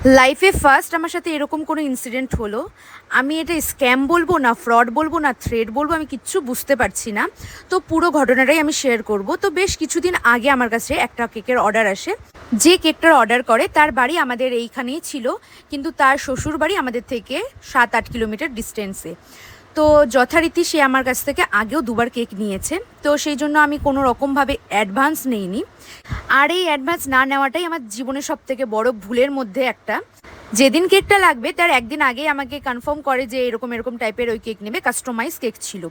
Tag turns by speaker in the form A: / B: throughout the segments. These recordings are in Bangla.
A: লাইফে ফার্স্ট আমার সাথে এরকম কোনো ইনসিডেন্ট হলো। আমি এটা স্ক্যাম বলবো না ফ্রড বলবো না থ্রেড বলবো, আমি কিচ্ছু বুঝতে পারছি না। তো পুরো ঘটনাটাই আমি শেয়ার করব। তো বেশ কিছুদিন আগে আমার কাছে একটা কেকের অর্ডার আসে। যে কেকটার অর্ডার করে তার বাড়ি আমাদের এইখানেই ছিল, কিন্তু তার শ্বশুর বাড়ি আমাদের থেকে 7-8 কিলোমিটার ডিস্টেন্সে। তো যথারীতি সে আমার কাছ থেকে আগেও দুবার কেক নিয়েছে, তো সেই জন্য আমি কোনো রকমভাবে অ্যাডভান্স নেইনি। আর এই অ্যাডভান্স না নেওয়াটাই আমার জীবনের সব থেকে বড় ভুলের মধ্যে একটা। যেদিন কেকটা লাগবে তার একদিন আগেই আমাকে কনফার্ম করে যে এরকম এরকম টাইপের ওই কেক নেবে, কাস্টমাইজ কেক ছিল।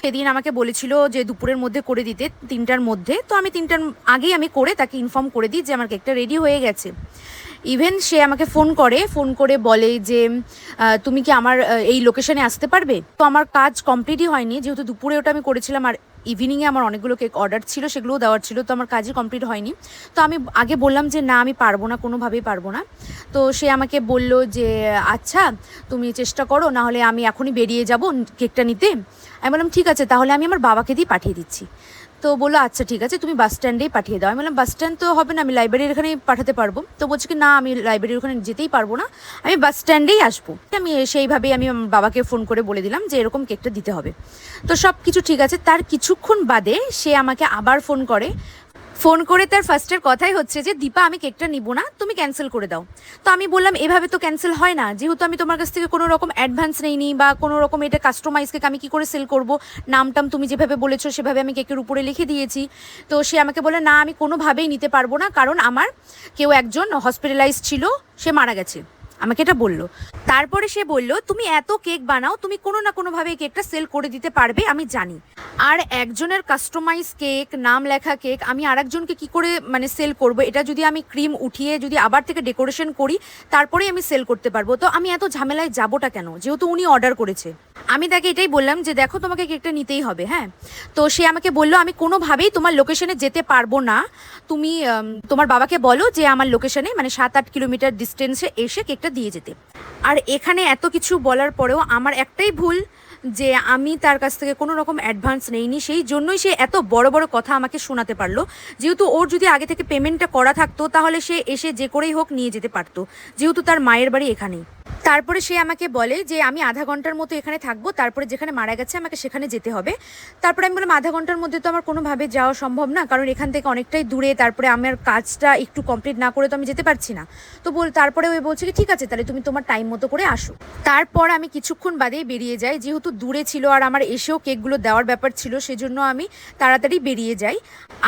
A: সেদিন আমাকে বলেছিল যে দুপুরের মধ্যে করে দিতে, 3টার মধ্যে। তো আমি 3টার আগেই আমি করে তাকে ইনফর্ম করে দিই যে আমার কেকটা রেডি হয়ে গেছে। ইভেন সে আমাকে ফোন করে বলে যে তুমি কি আমার এই লোকেশনে আসতে পারবে। তো আমার কাজ কমপ্লিটই হয়নি, যেহেতু দুপুরে ওটা আমি করেছিলাম আর ইভিনিংয়ে আমার অনেকগুলো কেক অর্ডার ছিল, সেগুলোও দেওয়ার ছিল। তো আমার কাজই কমপ্লিট হয়নি। তো আমি আগে বললাম যে না, আমি পারবো না, কোনোভাবেই পারবো না। তো সে আমাকে বলল যে আচ্ছা তুমি চেষ্টা করো, না হলে আমি এখনই বেরিয়ে যাব কেকটা নিতে। আমি বললাম ঠিক আছে, তাহলে আমি আমার বাবাকে দিয়ে পাঠিয়ে দিচ্ছি। তো বললো আচ্ছা ঠিক আছে, তুমি বাস স্ট্যান্ডেই পাঠিয়ে দাও। আমি বললাম বাস স্ট্যান্ড তো হবে না, আমি লাইব্রেরির এখানেই পাঠাতে পারবো। তো বলছে কি না, আমি লাইব্রেরির ওখানে যেতেই পারবো না, আমি বাস স্ট্যান্ডেই আসবো। আমি সেইভাবেই আমি আমার বাবাকে ফোন করে বলে দিলাম যে এরকম কেকটা দিতে হবে। তো সব কিছু ঠিক আছে। তার কিছুক্ষণ বাদে সে আমাকে আবার ফোন করে তার ফার্স্টের কথাই হচ্ছে যে দীপা আমি কেকটা নিব না, তুমি ক্যান্সেল করে দাও। তো আমি বললাম এভাবে তো ক্যান্সেল হয় না, যেহেতু আমি তোমার কাছ থেকে কোনো রকম অ্যাডভান্স নেইনি বা কোনো রকম এটা কাস্টমাইজ কেক আমি কী করে সেল করব। নামটাম তুমি যেভাবে বলেছো সেভাবে আমি কেকের উপরে লিখে দিয়েছি। তো সে আমাকে বলে না, আমি কোনোভাবেই নিতে পারবো না, কারণ আমার কেউ একজন হসপিটালাইজড ছিল, সে মারা গেছে। আমাকে এটা বলল। তারপরে সে বলল তুমি এত কেক বানাও, তুমি কোনো না কোনোভাবে এই কেকটা সেল করে দিতে পারবে, আমি জানি। আর একজনের কাস্টমাইজ কেক, নাম লেখা কেক আমি আরেকজনকে কি করে মানে সেল করব। এটা যদি আমি ক্রিম উঠিয়ে যদি আবার থেকে ডেকোরেশন করি তারপরেই আমি সেল করতে পারবো। তো আমি এত ঝামেলায় যাবোটা কেন, যেহেতু উনি অর্ডার করেছে। আমি তাকে এটাই বললাম যে দেখো তোমাকে কেকটা নিতেই হবে। হ্যাঁ, তো সে আমাকে বললো আমি কোনোভাবেই তোমার লোকেশনে যেতে পারবো না, তুমি তোমার বাবাকে বলো যে আমার লোকেশনে মানে 7-8 কিলোমিটার ডিস্টেন্সে এসে কেকটা দিয়ে যেতে। আর এখানে এত কিছু বলার পরেও আমার একটাই ভুল, যে আমি তার কাছ থেকে কোনো রকম অ্যাডভান্স নেইনি, সেই জন্যই সে এত বড় বড় কথা আমাকে শোনাতে পারলো। যেহেতু ওর যদি আগে থেকে পেমেন্টটা করা থাকতো তাহলে সে এসে যে করেই হোক নিয়ে যেতে পারতো, যেহেতু তার মায়ের বাড়ি এখানেই। তারপরে সে আমাকে বলে যে আমি আধা ঘন্টার মতো এখানে থাকবো, তারপরে যেখানে মারা গেছে আমাকে সেখানে যেতে হবে। তারপরে আমি বললাম আধা ঘন্টার মধ্যে তো আমার কোনোভাবে যাওয়া সম্ভব না, কারণ এখান থেকে অনেকটাই দূরে, তারপরে আমার কাজটা একটু কমপ্লিট না করে তো আমি যেতে পারছি না। তো তারপরে ওই বলছে কি ঠিক আছে তাহলে তুমি তোমার টাইম মতো করে আসো। তারপর আমি কিছুক্ষণ বাদেই বেরিয়ে যাই, যেহেতু দূরে ছিল আর আমার এসেও কেকগুলো দেওয়ার ব্যাপার ছিল, সেজন্য আমি তাড়াতাড়ি বেরিয়ে যাই।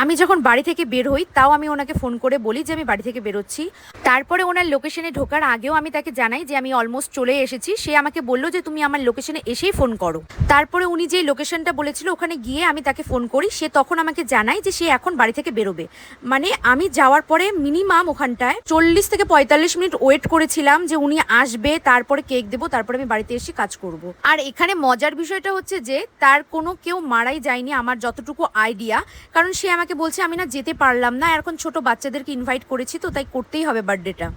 A: আমি যখন বাড়ি থেকে বের হই তাও আমি ওনাকে ফোন করে বলি যে আমি বাড়ি থেকে বেরোচ্ছি। তারপরে ওনার লোকেশনে ঢোকার আগেও আমি তাকে জানাই যে আমি অলমোস্ট চলে এসেছি। সে আমাকে বললো যে তুমি আমার লোকেশনে এসেই ফোন করো। তারপরে উনি যে লোকেশনটা বলেছিল ওখানে গিয়ে আমি তাকে ফোন করি, সে তখন আমাকে জানায় যে সে এখন বাড়ি থেকে বেরোবে। মানে আমি যাওয়ার পরে মিনিমাম ওখানটায় 40 থেকে 45 মিনিট ওয়েট করেছিলাম যে উনি আসবে, তারপরে কেক দেবো, তারপরে আমি বাড়িতে এসে কাজ করব। আর এখানে মজার বিষয়টা হচ্ছে যে তার কোনো কেউ মারাই যায়নি আমার যতটুকু আইডিয়া, কারণ সে আমাকে বলছে আমি না যেতে পারলাম না, এখন ছোট বাচ্চাদেরকে ইনভাইট করেছি তো তাই করতেই হবে বার্থডেটা।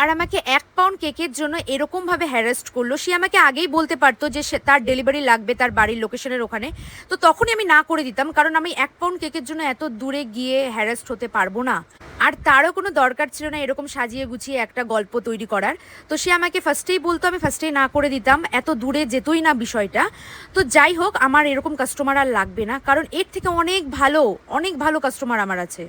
A: আর আমাকে 1 পাউন্ড কেকের জন্য এরকমভাবে হ্যারাস্ট করলো। সে আমাকে আগেই বলতে পারতো যে তার ডেলিভারি লাগবে তার বাড়ির লোকেশনের ওখানে, তো তখনই আমি না করে দিতাম, কারণ আমি 1 পাউন্ড কেকের জন্য এত দূরে গিয়ে হ্যারাস্ট হতে পারবো না। আর তারও কোনো দরকার ছিল না এরকম সাজিয়ে গুছিয়ে একটা গল্প তৈরি করার। তো সে আমাকে ফার্স্টেই বলতো, আমি ফার্স্টেই না করে দিতাম, এত দূরে যেতই না বিষয়টা। তো যাই হোক, আমার এরকম কাস্টমার আর লাগবে না, কারণ এর থেকে অনেক ভালো কাস্টমার আমার আছে।